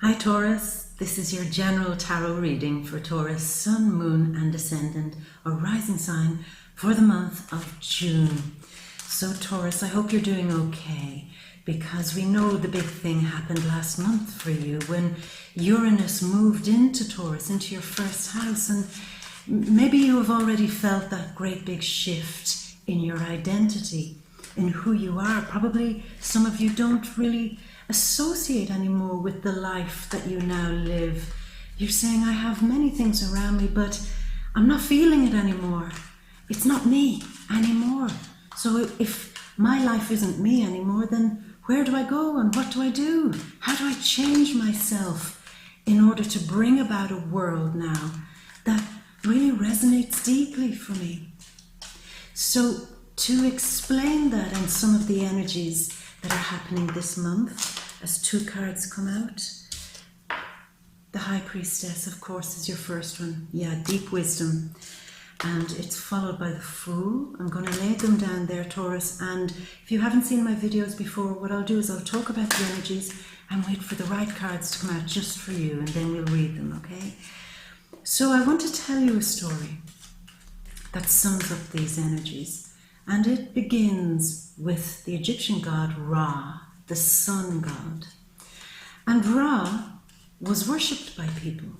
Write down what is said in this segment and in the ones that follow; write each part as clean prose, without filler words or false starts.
Hi Taurus, this is your general tarot reading for Taurus, Sun, Moon and Ascendant or Rising sign for the month of June. So Taurus, I hope you're doing okay, because we know the big thing happened last month for you when Uranus moved into Taurus, into your first house, and maybe you have already felt that great big shift in your identity, in who you are. Probably some of you don't really associate anymore with the life that you now live. You're saying, I have many things around me, but I'm not feeling it anymore. It's not me anymore. So if my life isn't me anymore, then where do I go and what do I do? How do I change myself in order to bring about a world now that really resonates deeply for me? So to explain that and some of the energies that are happening this month, as two cards come out, the High Priestess, of course, is your first one. Yeah, deep wisdom. And it's followed by the Fool. I'm going to lay them down there, Taurus. And if you haven't seen my videos before, what I'll do is I'll talk about the energies and wait for the right cards to come out just for you, and then we'll read them, okay? So I want to tell you a story that sums up these energies. And it begins with the Egyptian god Ra, the sun god. And Ra was worshipped by people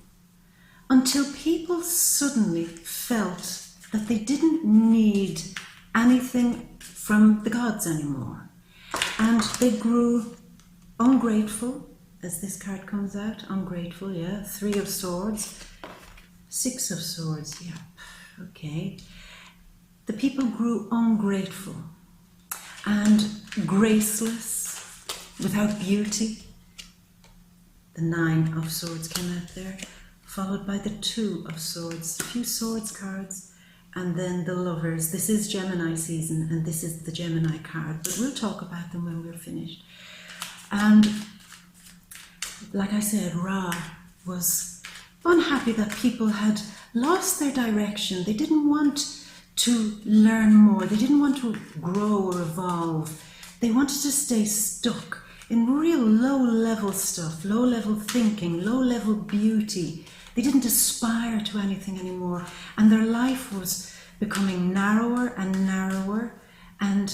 until people suddenly felt that they didn't need anything from the gods anymore. And they grew ungrateful, as this card comes out, ungrateful, yeah, 3 of Swords, 6 of Swords, yeah, okay. The people grew ungrateful and graceless, without beauty. The 9 of Swords came out there, followed by the 2 of Swords, a few Swords cards, and then the Lovers. This is Gemini season, and this is the Gemini card, but we'll talk about them when we're finished. And like I said, Ra was unhappy that people had lost their direction. They didn't want to learn more. They didn't want to grow or evolve. They wanted to stay stuck in real low-level stuff, low-level thinking, low-level beauty. They didn't aspire to anything anymore, and their life was becoming narrower and narrower, and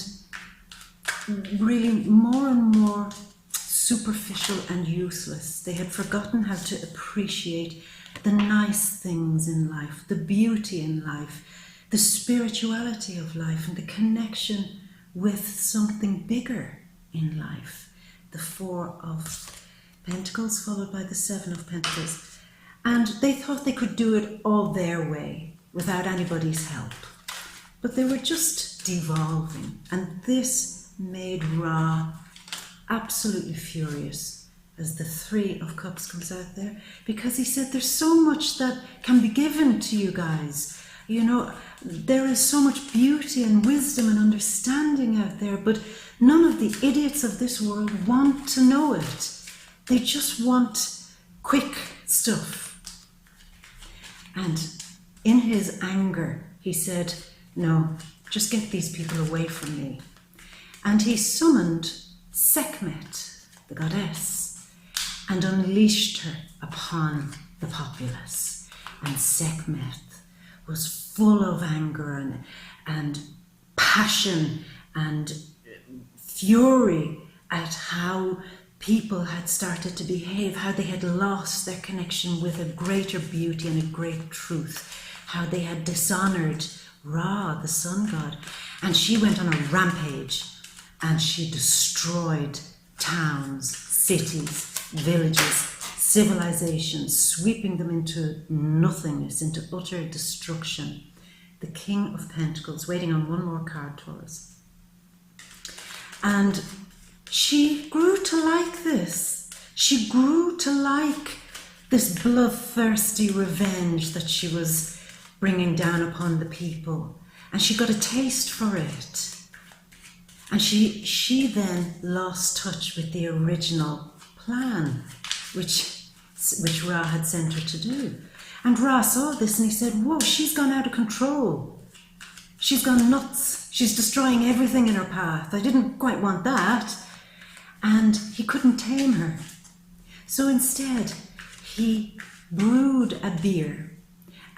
really more and more superficial and useless. They had forgotten how to appreciate the nice things in life, the beauty in life, the spirituality of life, and the connection with something bigger in life. The 4 of Pentacles followed by the 7 of Pentacles. And they thought they could do it all their way without anybody's help. But they were just devolving. And this made Ra absolutely furious as the 3 of Cups comes out there, because he said, there's so much that can be given to you guys. You know, there is so much beauty and wisdom and understanding out there, but none of the idiots of this world want to know it. They just want quick stuff. And in his anger, he said, no, just get these people away from me. And he summoned Sekhmet, the goddess, and unleashed her upon the populace. And Sekhmet was full of anger and passion and fury at how people had started to behave, how they had lost their connection with a greater beauty and a great truth, how they had dishonored Ra, the sun god. And she went on a rampage, and she destroyed towns, cities, villages, civilizations, sweeping them into nothingness, into utter destruction. The King of Pentacles, waiting on one more card, Taurus. And she grew to like this. She grew to like this bloodthirsty revenge that she was bringing down upon the people. And she got a taste for it. And she then lost touch with the original plan, which Ra had sent her to do. And Ra saw this and he said, whoa, she's gone out of control. She's gone nuts. She's destroying everything in her path. I didn't quite want that. And he couldn't tame her. So instead, he brewed a beer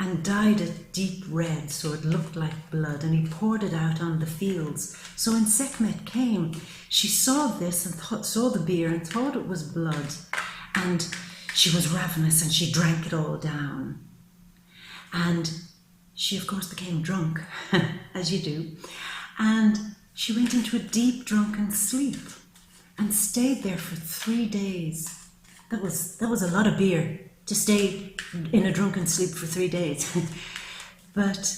and dyed it deep red so it looked like blood, and he poured it out on the fields. So when Sekhmet came, she saw this and saw the beer and thought it was blood, and she was ravenous and she drank it all down. And she, of course, became drunk, as you do, and she went into a deep drunken sleep and stayed there for 3 days. That was a lot of beer to stay in a drunken sleep for 3 days. But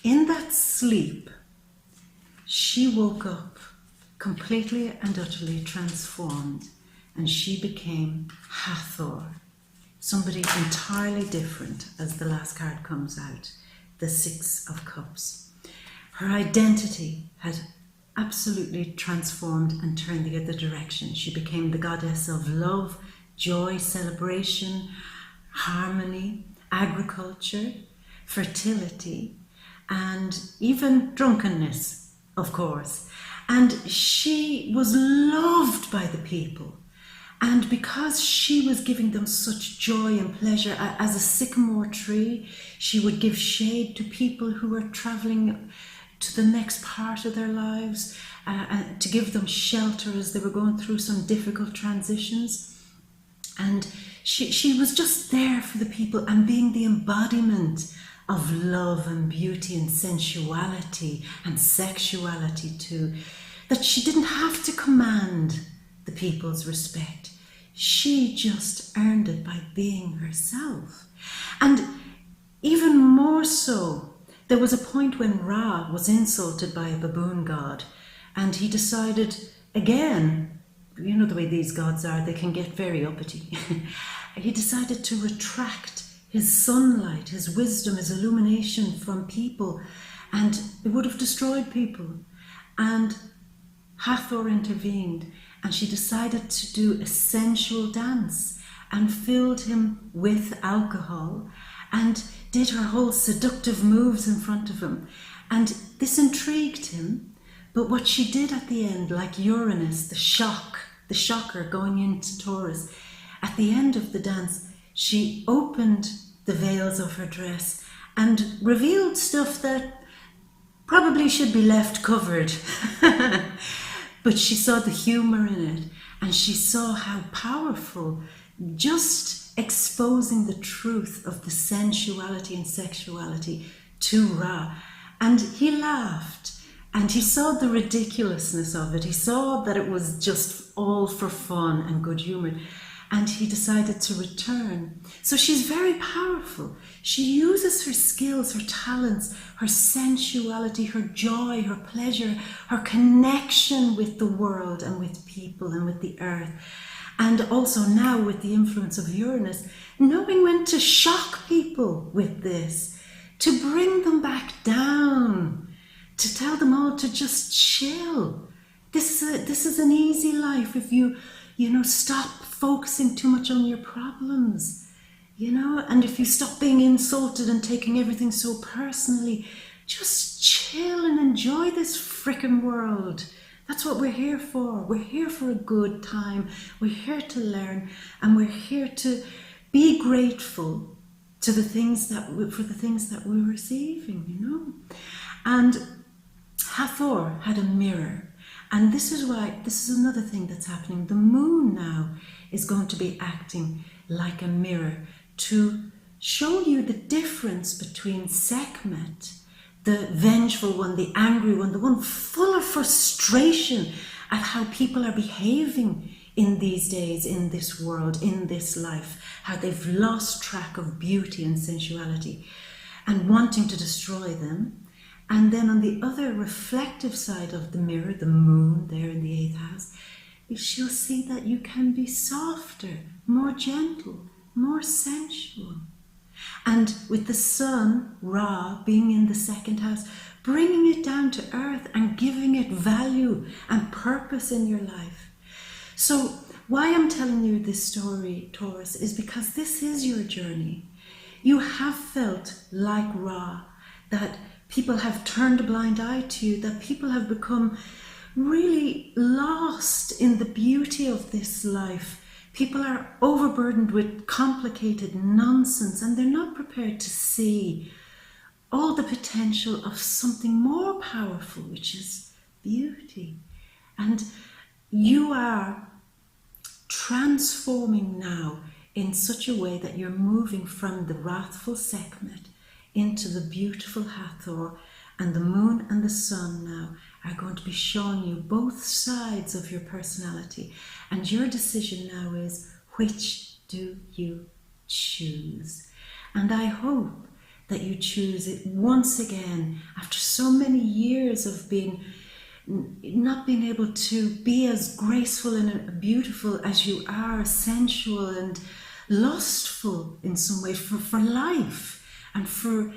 in that sleep, she woke up completely and utterly transformed, and she became Hathor, somebody entirely different, as the last card comes out, the Six of Cups. Her identity had absolutely transformed and turned the other direction. She became the goddess of love, joy, celebration, harmony, agriculture, fertility, and even drunkenness, of course. And she was loved by the people. And because she was giving them such joy and pleasure, as a sycamore tree, she would give shade to people who were traveling to the next part of their lives, to give them shelter as they were going through some difficult transitions. And she was just there for the people and being the embodiment of love and beauty and sensuality and sexuality too, that she didn't have to command the people's respect. She just earned it by being herself. And even more so, there was a point when Ra was insulted by a baboon god, and he decided, again, you know the way these gods are, they can get very uppity. He decided to retract his sunlight, his wisdom, his illumination from people, and it would have destroyed people. And Hathor intervened, and she decided to do a sensual dance and filled him with alcohol and did her whole seductive moves in front of him. And this intrigued him, but what she did at the end, like Uranus, the shocker going into Taurus, at the end of the dance, she opened the veils of her dress and revealed stuff that probably should be left covered. But she saw the humor in it, and she saw how powerful just exposing the truth of the sensuality and sexuality to Ra. And he laughed, and he saw the ridiculousness of it. He saw that it was just all for fun and good humor, and he decided to return. So she's very powerful. She uses her skills, her talents, her sensuality, her joy, her pleasure, her connection with the world and with people and with the earth. And also now with the influence of Uranus, knowing when to shock people with this, to bring them back down, to tell them all to just chill. This is an easy life if you stop focusing too much on your problems, and if you stop being insulted and taking everything so personally, just chill and enjoy this frickin' world. That's what we're here for. We're here for a good time. We're here to learn, and we're here to be grateful to for the things that we're receiving, And Hathor had a mirror. And this is another thing that's happening. The moon now is going to be acting like a mirror to show you the difference between Sekhmet, the vengeful one, the angry one, the one full of frustration at how people are behaving in these days, in this world, in this life, how they've lost track of beauty and sensuality and wanting to destroy them. And then on the other reflective side of the mirror, the moon there in the 8th house, she'll see that you can be softer, more gentle, more sensual. And with the sun, Ra, being in the 2nd house, bringing it down to earth and giving it value and purpose in your life. So why I'm telling you this story, Taurus, is because this is your journey. You have felt like Ra, that people have turned a blind eye to you, that people have become really lost in the beauty of this life, People are overburdened with complicated nonsense, and they're not prepared to see all the potential of something more powerful, which is beauty. And you are transforming now in such a way that you're moving from the wrathful Sekhmet into the beautiful Hathor, and the moon and the sun now are going to be showing you both sides of your personality. And your decision now is, which do you choose? And I hope that you choose it once again after so many years of not being able to be as graceful and beautiful as you are, sensual and lustful in some way for life and for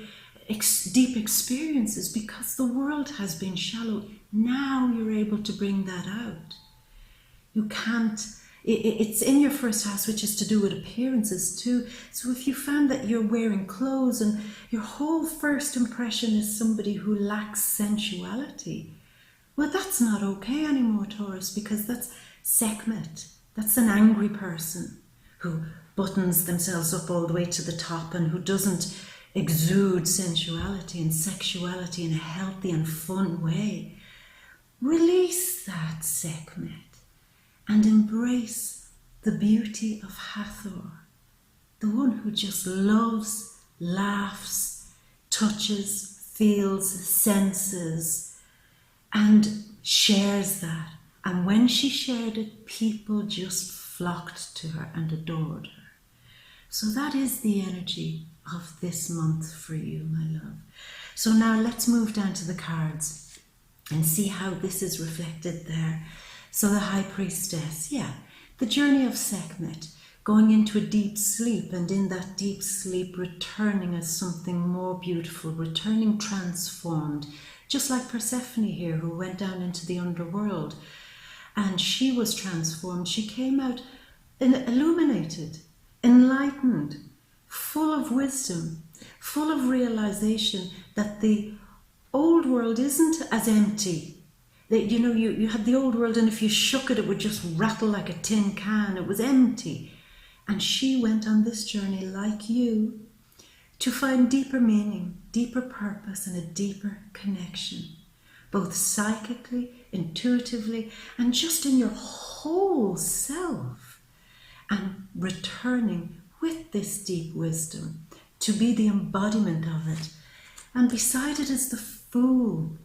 deep experiences, because the world has been shallow. Now you're able to bring that out. You can't, it's in your first house, which is to do with appearances too. So if you found that you're wearing clothes and your whole first impression is somebody who lacks sensuality, well, that's not okay anymore, Taurus, because that's Sekhmet. That's an angry person who buttons themselves up all the way to the top and who doesn't exude sensuality and sexuality in a healthy and fun way. Release that, Sekhmet, and embrace the beauty of Hathor, the one who just loves, laughs, touches, feels, senses, and shares that. And when she shared it, people just flocked to her and adored her. So that is the energy of this month for you, my love. So now let's move down to the cards and see how this is reflected there. So the High Priestess, the journey of Sekhmet, going into a deep sleep, and in that deep sleep returning as something more beautiful, returning transformed, just like Persephone here, who went down into the underworld, and she was transformed. She came out illuminated, enlightened, full of wisdom, full of realization that the old world isn't as empty. That, you had the old world, and if you shook it, it would just rattle like a tin can. It was empty. And she went on this journey, like you, to find deeper meaning, deeper purpose, and a deeper connection, both psychically, intuitively, and just in your whole self, and returning with this deep wisdom to be the embodiment of it. And beside it is the Fool.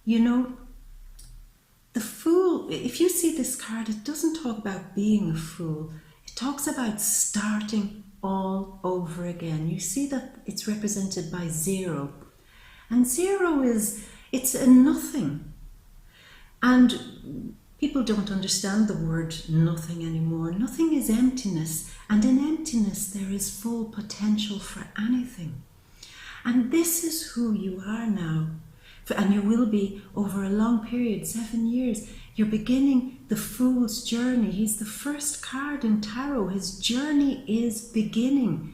The Fool, if you see this card, it doesn't talk about being a fool. It talks about starting all over again. You see that it's represented by 0. And 0 it's a nothing. And people don't understand the word nothing anymore. Nothing is emptiness. And in emptiness, there is full potential for anything. And this is who you are now. And you will be over a long period, 7 years. You're beginning the Fool's journey. He's the first card in Tarot. His journey is beginning.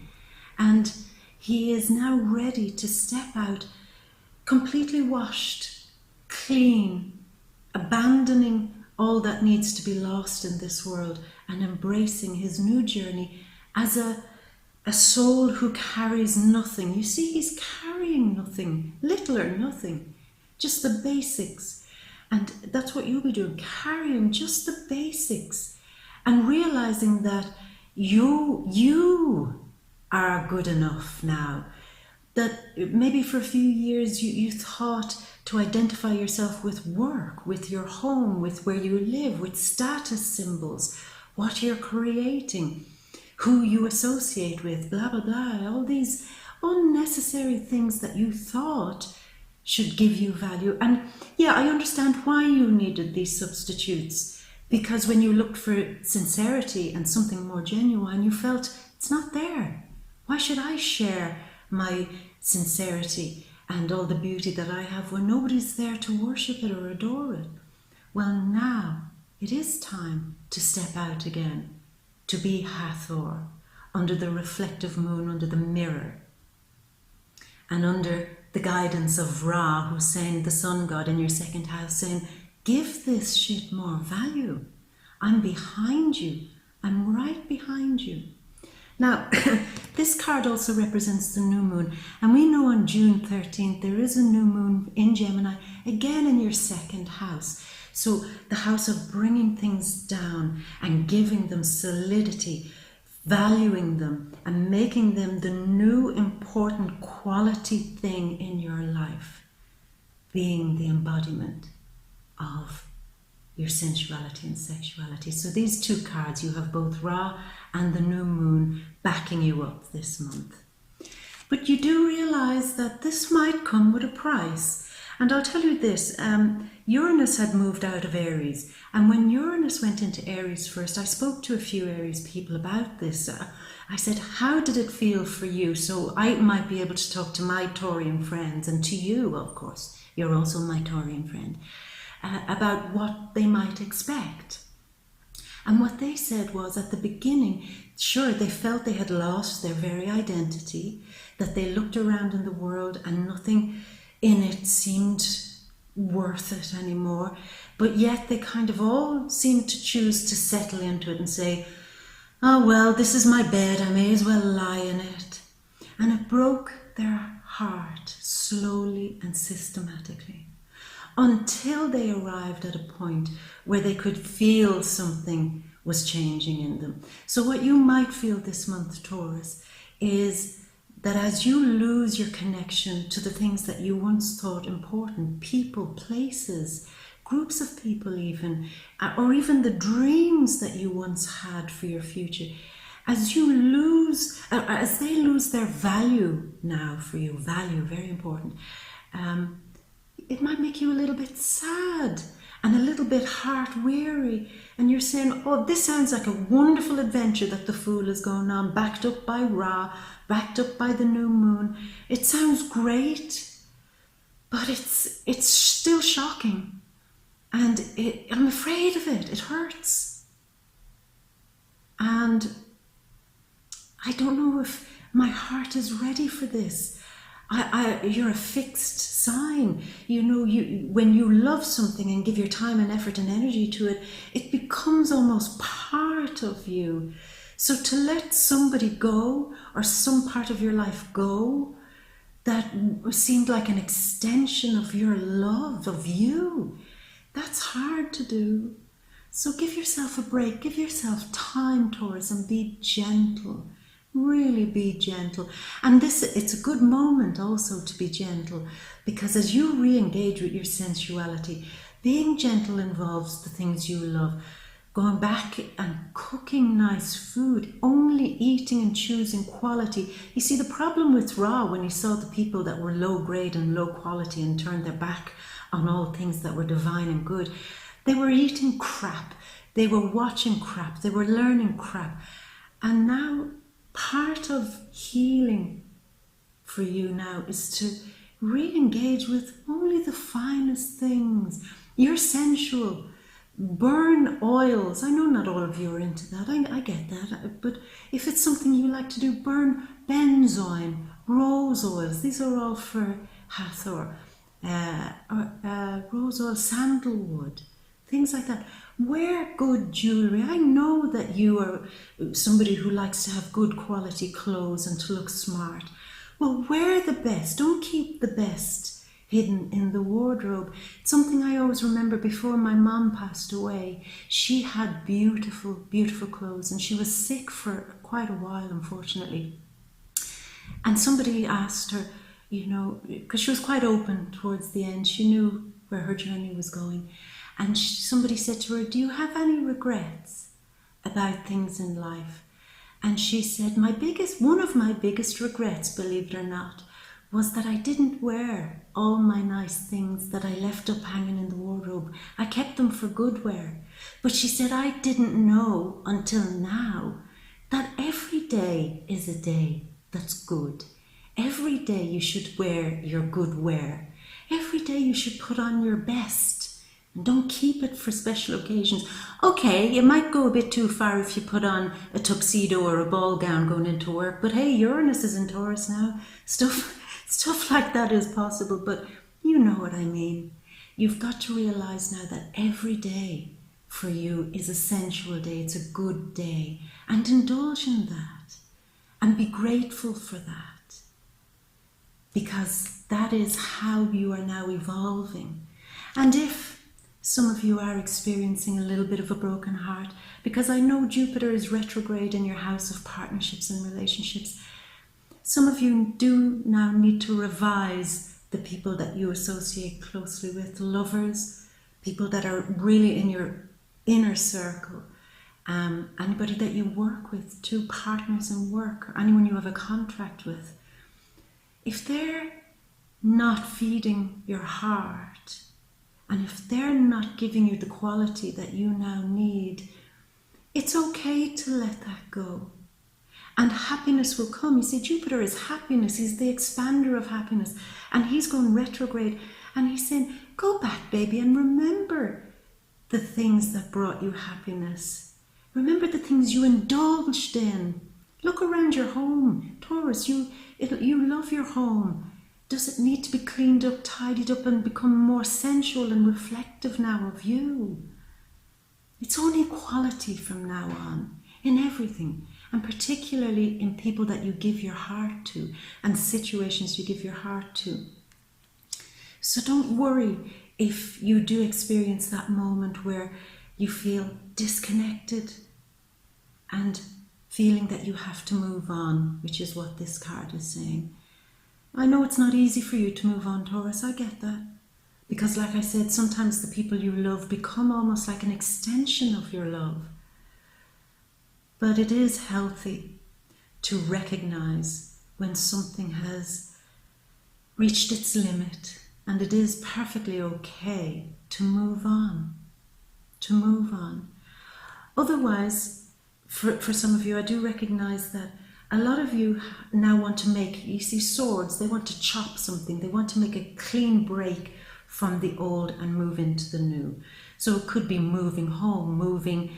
And he is now ready to step out, completely washed, clean, abandoning all that needs to be lost in this world, and embracing his new journey as a soul who carries nothing. You see, he's carrying nothing, little or nothing. Just the basics. And that's what you'll be doing, carrying just the basics and realizing that you are good enough now. That maybe for a few years you thought to identify yourself with work, with your home, with where you live, with status symbols, what you're creating, who you associate with, blah, blah, blah, all these unnecessary things that you thought should give you value. And I understand why you needed these substitutes, because when you looked for sincerity and something more genuine, you felt it's not there. Why should I share my sincerity and all the beauty that I have when nobody's there to worship it or adore it? Well, now it is time to step out again, to be Hathor, under the reflective moon, under the mirror, and under the guidance of Ra, who's saying, the sun god in your second house, saying, give this shit more value. I'm behind you. I'm right behind you. Now, this card also represents the new moon, and we know on June 13th there is a new moon in Gemini, again in your second house. So the house of bringing things down and giving them solidity, valuing them and making them the new important quality thing in your life, being the embodiment of your sensuality and sexuality. So these two cards, you have both Ra and the new moon backing you up this month. But you do realize that this might come with a price. And I'll tell you this, Uranus had moved out of Aries. And when Uranus went into Aries first, I spoke to a few Aries people about this. I said, how did it feel for you? So I might be able to talk to my Taurian friends, and to you, of course, you're also my Taurian friend, about what they might expect. And what they said was, at the beginning, sure, they felt they had lost their very identity, that they looked around in the world and nothing in it seemed worth it anymore, but yet they kind of all seemed to choose to settle into it and say, oh well, this is my bed, I may as well lie in it. And it broke their heart slowly and systematically, until they arrived at a point where they could feel something was changing in them. So what you might feel this month, Taurus, is that as you lose your connection to the things that you once thought important, people, places, groups of people even, or even the dreams that you once had for your future, as you lose, as they lose their value now for you, value, very important, it might make you a little bit sad and a little bit heart weary, and you're saying, oh, this sounds like a wonderful adventure that the Fool is going on, backed up by Ra, backed up by the new moon. It sounds great, but it's still shocking, and I'm afraid of it. It hurts, and I don't know if my heart is ready for this. You're a fixed sign. You know, when you love something and give your time and effort and energy to it, it becomes almost part of you. So to let somebody go, or some part of your life go, that seemed like an extension of your love, of you, that's hard to do. So give yourself a break, give yourself time, Taurus, and be gentle. Really be gentle. And it's a good moment also to be gentle, because as you re-engage with your sensuality, being gentle involves the things you love. Going back and cooking nice food, only eating and choosing quality. You see, the problem with Ra, when he saw the people that were low grade and low quality and turned their back on all things that were divine and good, they were eating crap, they were watching crap, they were learning crap. And now part of healing for you now is to re-engage with only the finest things. You're sensual. Burn oils. I know not all of you are into that. I get that. But if it's something you like to do, burn benzoin, rose oils. These are all for Hathor. Rose oil, sandalwood, things like that. Wear good jewellery. I know that you are somebody who likes to have good quality clothes and to look smart. Well, wear the best. Don't keep the best hidden in the wardrobe. It's something I always remember before my mom passed away. She had beautiful, beautiful clothes, and she was sick for quite a while, unfortunately. And somebody asked her, you know, because she was quite open towards the end. She knew where her journey was going. And somebody said to her, do you have any regrets about things in life? And she said, one of my biggest regrets, believe it or not, was that I didn't wear all my nice things that I left up hanging in the wardrobe. I kept them for good wear. But she said, I didn't know until now that every day is a day that's good. Every day you should wear your good wear. Every day you should put on your best. And don't keep it for special occasions. Okay, you might go a bit too far if you put on a tuxedo or a ball gown going into work, but hey, Uranus is in Taurus now. Stuff like that is possible, but you know what I mean. You've got to realize now that every day for you is a sensual day, it's a good day, and indulge in that and be grateful for that, because that is how you are now evolving. And if some of you are experiencing a little bit of a broken heart, because I know Jupiter is retrograde in your house of partnerships and relationships, some of you do now need to revise the people that you associate closely with, lovers, people that are really in your inner circle, anybody that you work with, two partners in work, or anyone you have a contract with. If they're not feeding your heart, and if they're not giving you the quality that you now need, it's okay to let that go. And happiness will come. You see, Jupiter is happiness. He's the expander of happiness. And he's going retrograde. And he's saying, go back, baby, and remember the things that brought you happiness. Remember the things you indulged in. Look around your home. Taurus, you love your home. Does it need to be cleaned up, tidied up, and become more sensual and reflective now of you? It's only quality from now on, in everything, and particularly in people that you give your heart to, and situations you give your heart to. So don't worry if you do experience that moment where you feel disconnected and feeling that you have to move on, which is what this card is saying. I know it's not easy for you to move on, Taurus, I get that. Because like I said, sometimes the people you love become almost like an extension of your love. But it is healthy to recognize when something has reached its limit, and it is perfectly okay to move on, Otherwise, for some of you, I do recognize that a lot of you now want to make, you see swords, they want to chop something, they want to make a clean break from the old and move into the new. So it could be moving home, moving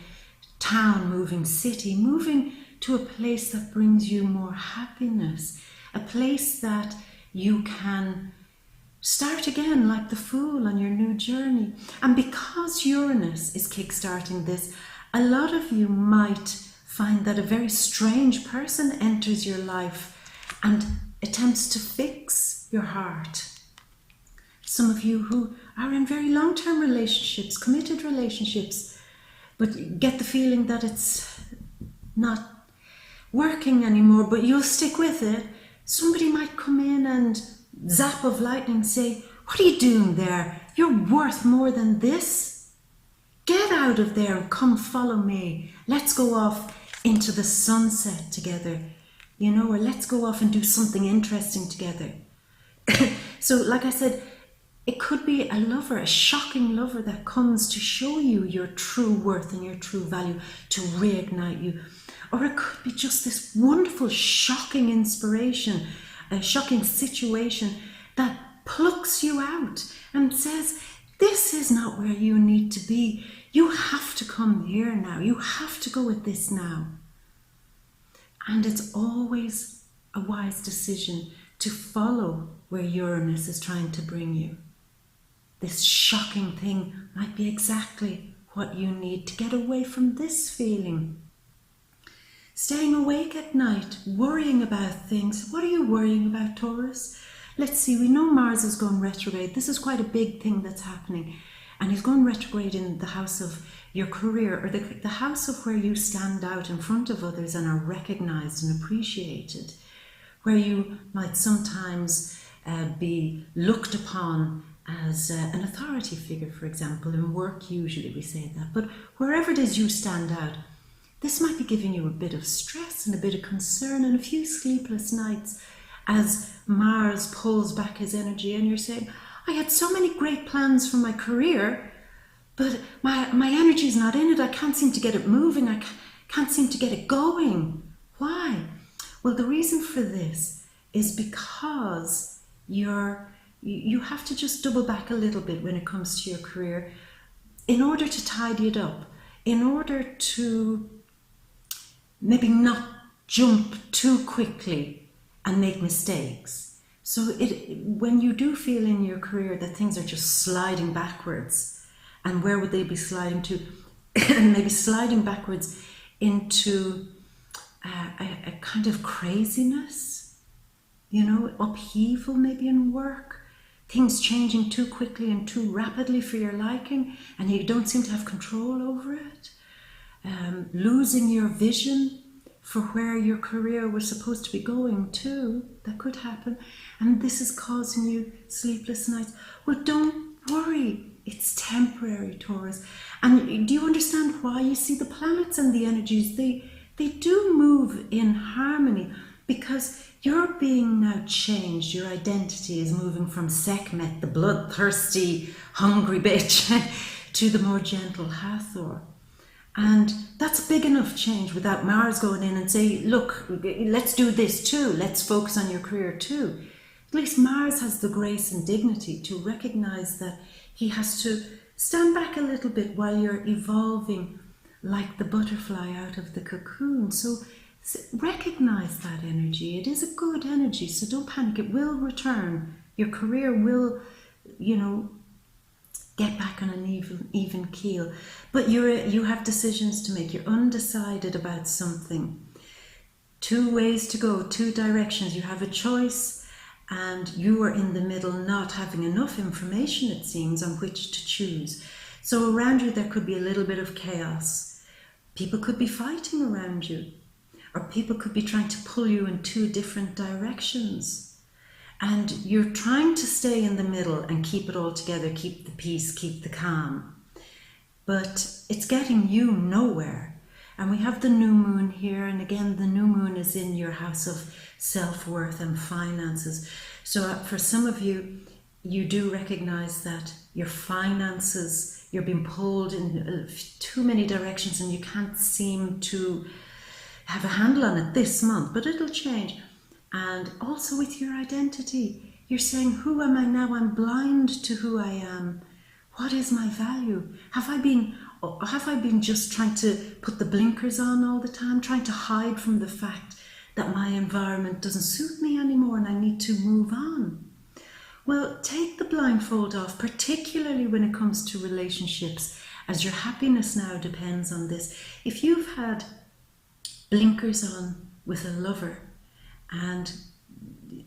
town, moving city, moving to a place that brings you more happiness, a place that you can start again like the Fool on your new journey. And because Uranus is kickstarting this, a lot of you might find that a very strange person enters your life and attempts to fix your heart. Some of you who are in very long-term relationships, committed relationships, but get the feeling that it's not working anymore, but you'll stick with it. Somebody might come in and zap of lightning say, what are you doing there? You're worth more than this. Get out of there and come follow me. Let's go off into the sunset together, or let's go off and do something interesting together. So like I said, it could be a lover, a shocking lover that comes to show you your true worth and your true value, to reignite you. Or it could be just this wonderful, shocking inspiration, a shocking situation that plucks you out and says, this is not where you need to be. You have to come here now. You have to go with this now. And it's always a wise decision to follow where Uranus is trying to bring you. This shocking thing might be exactly what you need to get away from this feeling. Staying awake at night, worrying about things. What are you worrying about, Taurus? Let's see, we know Mars is going retrograde. This is quite a big thing that's happening. And he's going retrograde in the house of your career, or the house of where you stand out in front of others and are recognized and appreciated, where you might sometimes be looked upon as an authority figure, for example. In work, usually we say that. But wherever it is you stand out, this might be giving you a bit of stress and a bit of concern and a few sleepless nights as Mars pulls back his energy, and you're saying, I had so many great plans for my career, but my energy's not in it. I can't seem to get it moving. I can't seem to get it going. Why? Well, the reason for this is because you have to just double back a little bit when it comes to your career in order to tidy it up, in order to maybe not jump too quickly and make mistakes. So when you do feel in your career that things are just sliding backwards, and where would they be sliding to? and maybe sliding backwards into a kind of craziness, you know, upheaval maybe in work, things changing too quickly and too rapidly for your liking, and you don't seem to have control over it. Losing your vision for where your career was supposed to be going too, that could happen, and this is causing you sleepless nights. Well, don't worry, it's temporary, Taurus. And do you understand why you see the planets and the energies? They do move in harmony, because you're being now changed. Your identity is moving from Sekhmet, the bloodthirsty, hungry bitch, to the more gentle Hathor. And that's big enough change without Mars going in and say, look, let's do this too. Let's focus on your career too. At least Mars has the grace and dignity to recognize that he has to stand back a little bit while you're evolving like the butterfly out of the cocoon. So recognize that energy. It is a good energy, so don't panic. It will return. Your career will, you know, get back on an even keel. But you have decisions to make. You're undecided about something. 2 ways to go, 2 directions. You have a choice, and you are in the middle, not having enough information, it seems, on which to choose. So around you there could be a little bit of chaos. People could be fighting around you, or people could be trying to pull you in 2 different directions. And you're trying to stay in the middle and keep it all together, keep the peace, keep the calm. But it's getting you nowhere. And we have the new moon here, and again, the new moon is in your house of self-worth and finances. So for some of you, you do recognize that your finances, you're being pulled in too many directions and you can't seem to have a handle on it this month, but it'll change. And also with your identity, you're saying, who am I now? I'm blind to who I am. What is my value? Have I been just trying to put the blinkers on all the time, trying to hide from the fact that my environment doesn't suit me anymore and I need to move on? Well, take the blindfold off, particularly when it comes to relationships, as your happiness now depends on this. If you've had blinkers on with a lover and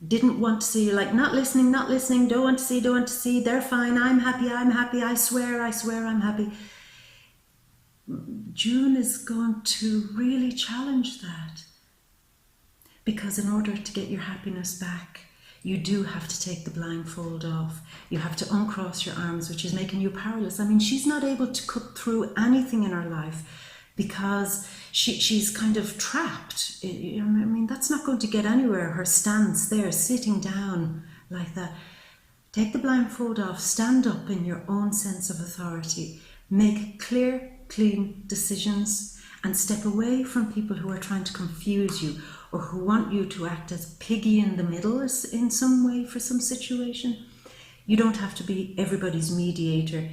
didn't want to see, like not listening, don't want to see, they're fine, I'm happy, I swear I'm happy. June is going to really challenge that, because in order to get your happiness back, you do have to take the blindfold off. You have to uncross your arms, which is making you powerless. I mean, she's not able to cut through anything in her life because she's kind of trapped. I mean, that's not going to get anywhere. Her stance there, sitting down like that. Take the blindfold off, stand up in your own sense of authority, make clear, clean decisions, and step away from people who are trying to confuse you or who want you to act as piggy in the middle in some way for some situation. You don't have to be everybody's mediator.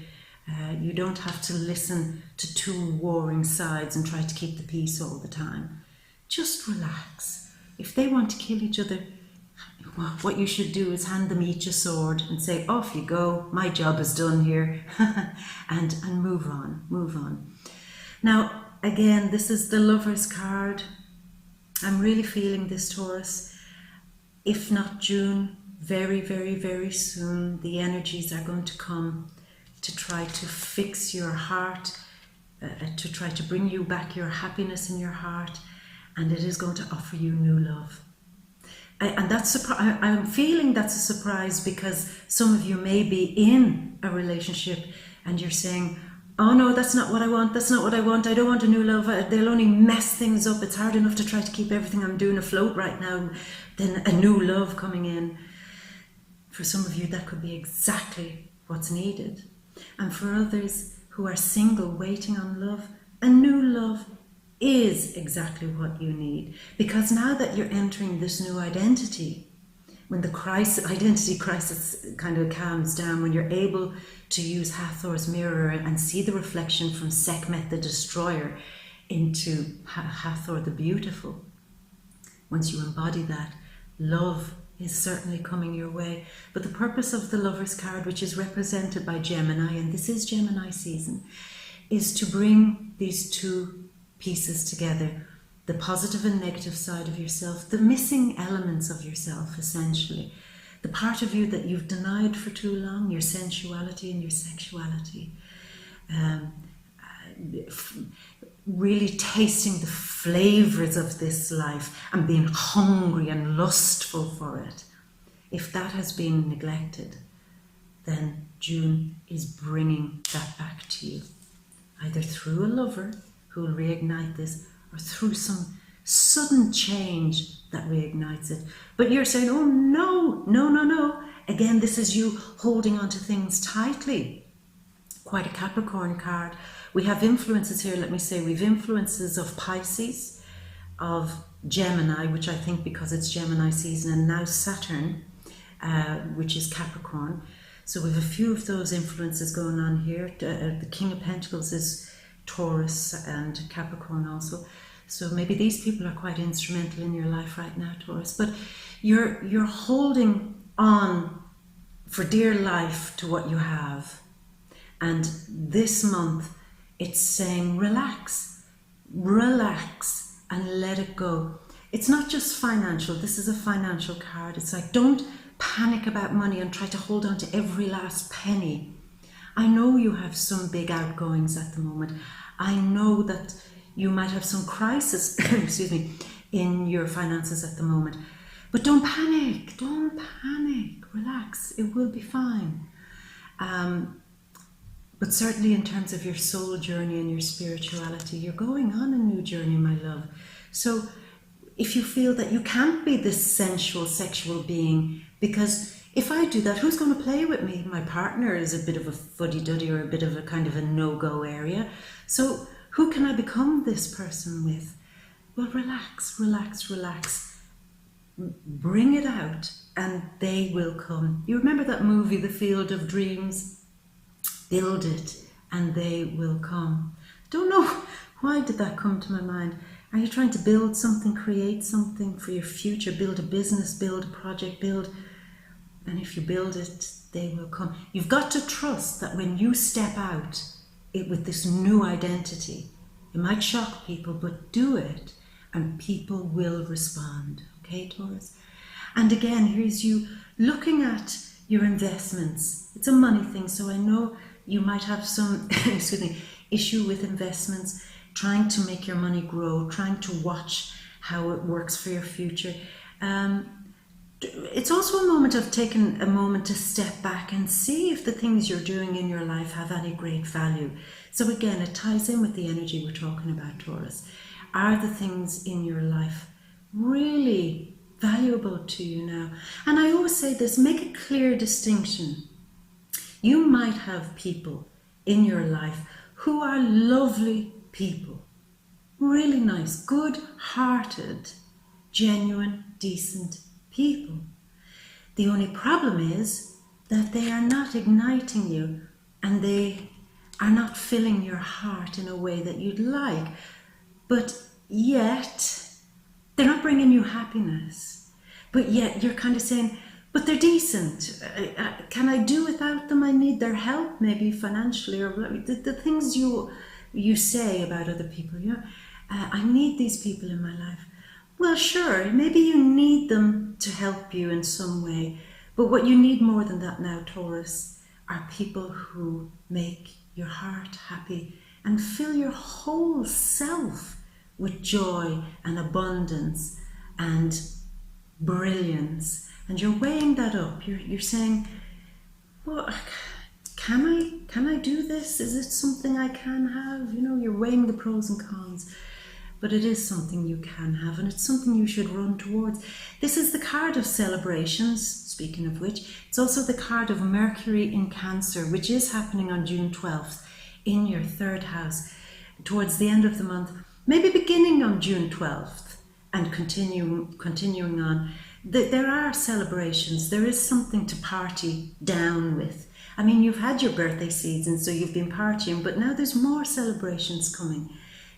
You don't have to listen to 2 warring sides and try to keep the peace all the time. Just relax. If they want to kill each other, what you should do is hand them each a sword and say, off you go, my job is done here, and move on. Now, again, this is the Lover's card. I'm really feeling this, Taurus. If not June, very, very, very soon, the energies are going to come to try to fix your heart, to try to bring you back your happiness in your heart, and it is going to offer you new love. And I'm feeling that's a surprise, because some of you may be in a relationship and you're saying, oh no, that's not what I want, I don't want a new love, they'll only mess things up, it's hard enough to try to keep everything I'm doing afloat right now, then a new love coming in. For some of you, that could be exactly what's needed. And for others who are single, waiting on love, a new love is exactly what you need. Because now that you're entering this new identity, when the identity crisis kind of calms down, when you're able to use Hathor's mirror and see the reflection from Sekhmet the destroyer into Hathor the beautiful, once you embody that, love is certainly coming your way. But the purpose of the Lover's card, which is represented by Gemini, and this is Gemini season, is to bring these two pieces together, the positive and negative side of yourself, the missing elements of yourself, essentially. The part of you that you've denied for too long, your sensuality and your sexuality. Really tasting the flavors of this life and being hungry and lustful for it. If that has been neglected, then June is bringing that back to you, either through a lover who will reignite this, or through some sudden change that reignites it. But you're saying, oh no, no, no, no. Again, this is you holding on to things tightly. Quite a Capricorn card. We have influences here, let me say, we've influences of Pisces, of Gemini, which I think because it's Gemini season, and now Saturn, which is Capricorn. So we have a few of those influences going on here. The King of Pentacles is Taurus and Capricorn also. So maybe these people are quite instrumental in your life right now, Taurus. But you're holding on for dear life to what you have. And this month, it's saying relax, relax and let it go. It's not just financial. This is a financial card. It's like, don't panic about money and try to hold on to every last penny. I know you have some big outgoings at the moment. I know that you might have some crisis, excuse me, in your finances at the moment. But don't panic, relax, it will be fine. But certainly in terms of your soul journey and your spirituality, you're going on a new journey, my love. So if you feel that you can't be this sensual, sexual being, because if I do that, who's going to play with me? My partner is a bit of a fuddy-duddy or a bit of a kind of a no-go area. So who can I become this person with? Well, relax, relax, relax. Bring it out and they will come. You remember that movie, The Field of Dreams? Build it and they will come. Don't know why did that come to my mind. Are you trying to build something, create something for your future, build a business, build a project, build, and if you build it, they will come. You've got to trust that when you step out with this new identity, it might shock people, but do it and people will respond. Okay, Taurus? And again, here's you looking at your investments. It's a money thing, so I know you might have some excuse me, issue with investments, trying to make your money grow, trying to watch how it works for your future. It's also a moment of taking a moment to step back and see if the things you're doing in your life have any great value. So again, it ties in with the energy we're talking about, Taurus. Are the things in your life really valuable to you now? And I always say this, make a clear distinction. You might have people in your life who are lovely people, really nice, good-hearted, genuine, decent people. The only problem is that they are not igniting you and they are not filling your heart in a way that you'd like, but yet they're not bringing you happiness. But yet you're kind of saying, but they're decent. Can I do without them? I need their help, maybe financially, or the things you say about other people. You know, I need these people in my life. Well, sure, maybe you need them to help you in some way. But what you need more than that now, Taurus, are people who make your heart happy and fill your whole self with joy and abundance and brilliance. And you're weighing that up. You're saying, well, can I do this? Is it something I can have? You know, you're weighing the pros and cons. But it is something you can have, and it's something you should run towards. This is the card of celebrations, speaking of which. It's also the card of Mercury in Cancer, which is happening on June 12th in your third house, towards the end of the month, maybe beginning on June 12th and continuing on. There are celebrations. There is something to party down with. I mean, you've had your birthday season, so you've been partying, but now there's more celebrations coming.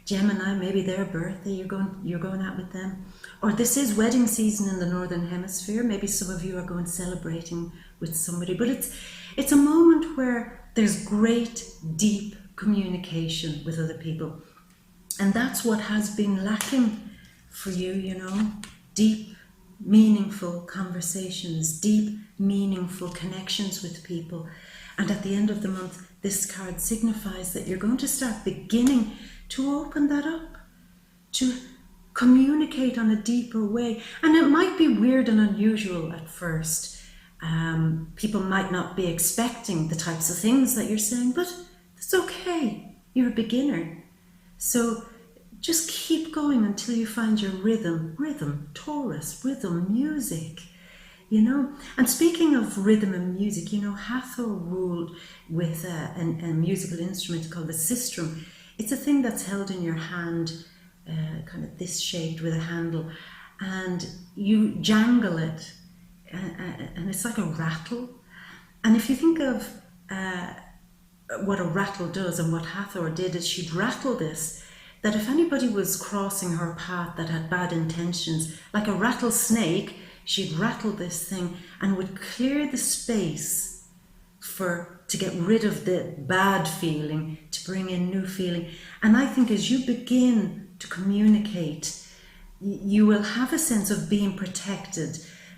Gemini, maybe their birthday, you're going out with them. Or this is wedding season in the Northern Hemisphere. Maybe some of you are going celebrating with somebody. But it's a moment where there's great, deep communication with other people. And that's what has been lacking for you, you know, deep, meaningful conversations, deep, meaningful connections with people. And at the end of the month, this card signifies that you're going to start beginning to open that up, to communicate on a deeper way. And it might be weird and unusual at first. People might not be expecting the types of things that you're saying, but it's okay. You're a beginner. So just keep going until you find your rhythm, Taurus, rhythm, music, you know. And speaking of rhythm and music, you know, Hathor ruled with a musical instrument called the sistrum. It's a thing that's held in your hand, kind of this shaped with a handle, and you jangle it, and it's like a rattle. And if you think of what a rattle does, and what Hathor did is she'd rattle this, that if anybody was crossing her path that had bad intentions, like a rattlesnake, she'd rattle this thing and would clear the space to get rid of the bad feeling, to bring in new feeling. And I think as you begin to communicate, you will have a sense of being protected,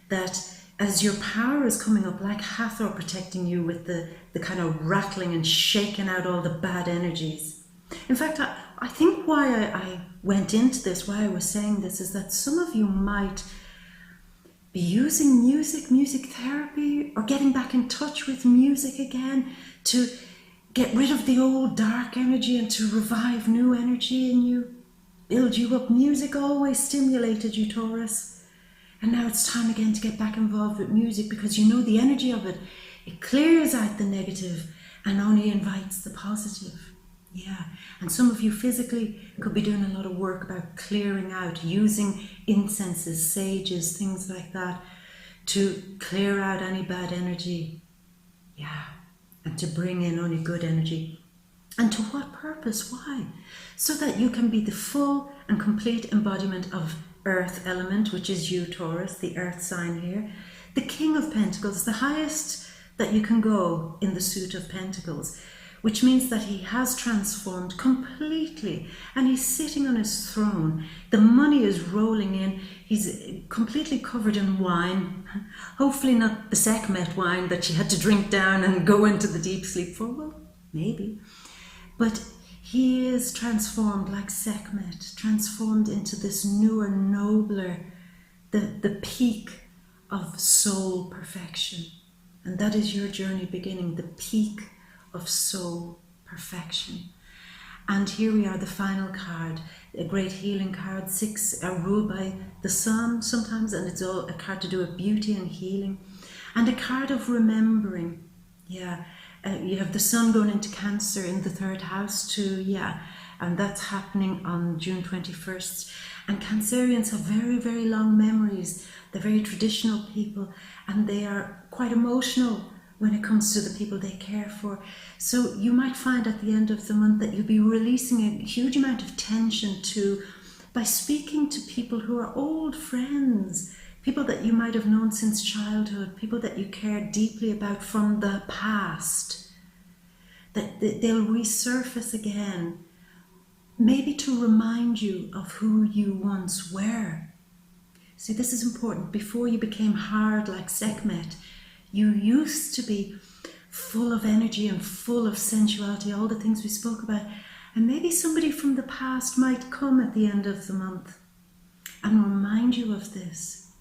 that as your power is coming up, like Hathor protecting you with the kind of rattling and shaking out all the bad energies. In fact, I think why I went into this, why I was saying this, is that some of you might be using music therapy, or getting back in touch with music again to get rid of the old dark energy and to revive new energy in you, build you up. Music always stimulated you, Taurus. And now it's time again to get back involved with music, because you know the energy of it. It clears out the negative and only invites the positive. Yeah, and some of you physically could be doing a lot of work about clearing out, using incenses, sages, things like that, to clear out any bad energy. Yeah, and to bring in only good energy. And to what purpose? Why? So that you can be the full and complete embodiment of earth element, which is you, Taurus, the earth sign here. The King of Pentacles, the highest that you can go in the suit of Pentacles, which means that he has transformed completely, and he's sitting on his throne. The money is rolling in. He's completely covered in wine, hopefully not the Sekhmet wine that she had to drink down and go into the deep sleep for. Well, maybe. But he is transformed like Sekhmet, transformed into this newer, nobler, the peak of soul perfection. And that is your journey beginning, the peak of soul perfection. And here we are, the final card, a great healing card. 6 are ruled by the sun sometimes, and it's all a card to do with beauty and healing, and a card of remembering. Yeah, you have the sun going into Cancer in the 3rd house too. Yeah, and that's happening on June 21st. And Cancerians have very, very long memories. They're very traditional people, and they are quite emotional when it comes to the people they care for. So you might find at the end of the month that you'll be releasing a huge amount of tension by speaking to people who are old friends, people that you might have known since childhood, people that you care deeply about from the past, that they'll resurface again, maybe to remind you of who you once were. See, this is important. Before you became hard like Sekhmet, you used to be full of energy and full of sensuality, all the things we spoke about. And maybe somebody from the past might come at the end of the month and remind you of this.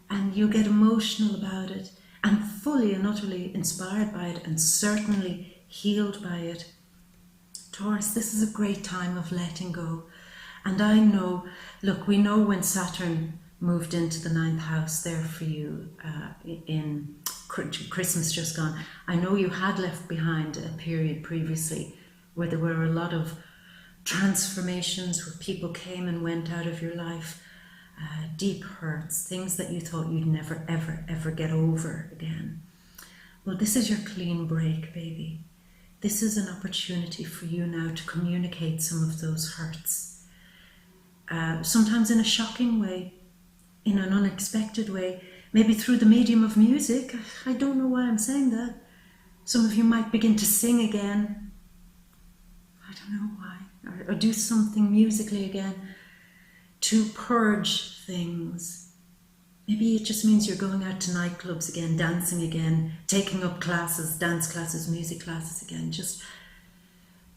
And you'll get emotional about it, and fully and utterly inspired by it, and certainly healed by it. Taurus, this is a great time of letting go. And I know, look, we know when Saturn moved into the 9th house there for you in Christmas just gone. I know you had left behind a period previously where there were a lot of transformations, where people came and went out of your life, deep hurts, things that you thought you'd never, ever, ever get over again. Well, this is your clean break, baby. This is an opportunity for you now to communicate some of those hurts. Sometimes in a shocking way, in an unexpected way, maybe through the medium of music. I don't know why I'm saying that. Some of you might begin to sing again. I don't know why. Or do something musically again to purge things. Maybe it just means you're going out to nightclubs again, dancing again, taking up classes, dance classes, music classes again, just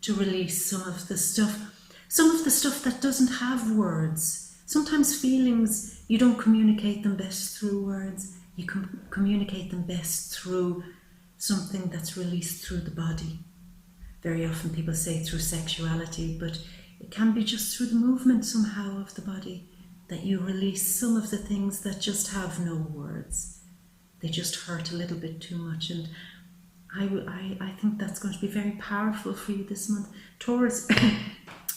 to release some of the stuff that doesn't have words. Sometimes feelings, you don't communicate them best through words. You can communicate them best through something that's released through the body. Very often people say through sexuality, but it can be just through the movement somehow of the body that you release some of the things that just have no words. They just hurt a little bit too much, and I think that's going to be very powerful for you this month. Taurus,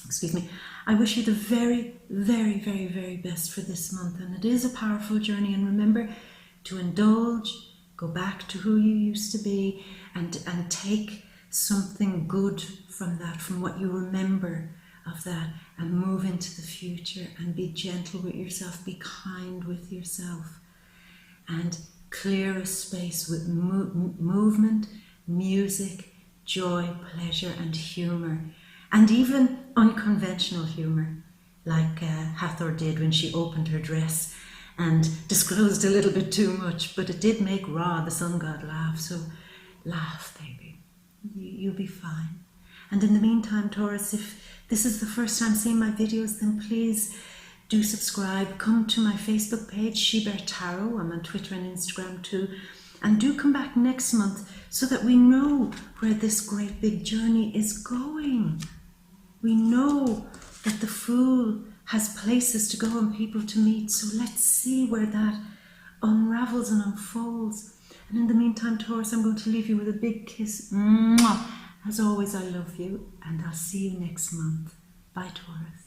excuse me, I wish you the very, very, very, very best for this month, and it is a powerful journey, and remember to indulge, go back to who you used to be, and take something good from that, from what you remember of that, and move into the future and be gentle with yourself, be kind with yourself, and clear a space with movement, music, joy, pleasure and humour, and even unconventional humour, like Hathor did when she opened her dress and disclosed a little bit too much, but it did make Ra, the sun god, laugh. So laugh, baby. You'll be fine. And in the meantime, Taurus, if this is the first time seeing my videos, then please do subscribe. Come to my Facebook page, She Bear Tarot. I'm on Twitter and Instagram too. And do come back next month so that we know where this great big journey is going. We know that the Fool has places to go and people to meet. So let's see where that unravels and unfolds. And in the meantime, Taurus, I'm going to leave you with a big kiss. Mwah! As always, I love you, and I'll see you next month. Bye, Taurus.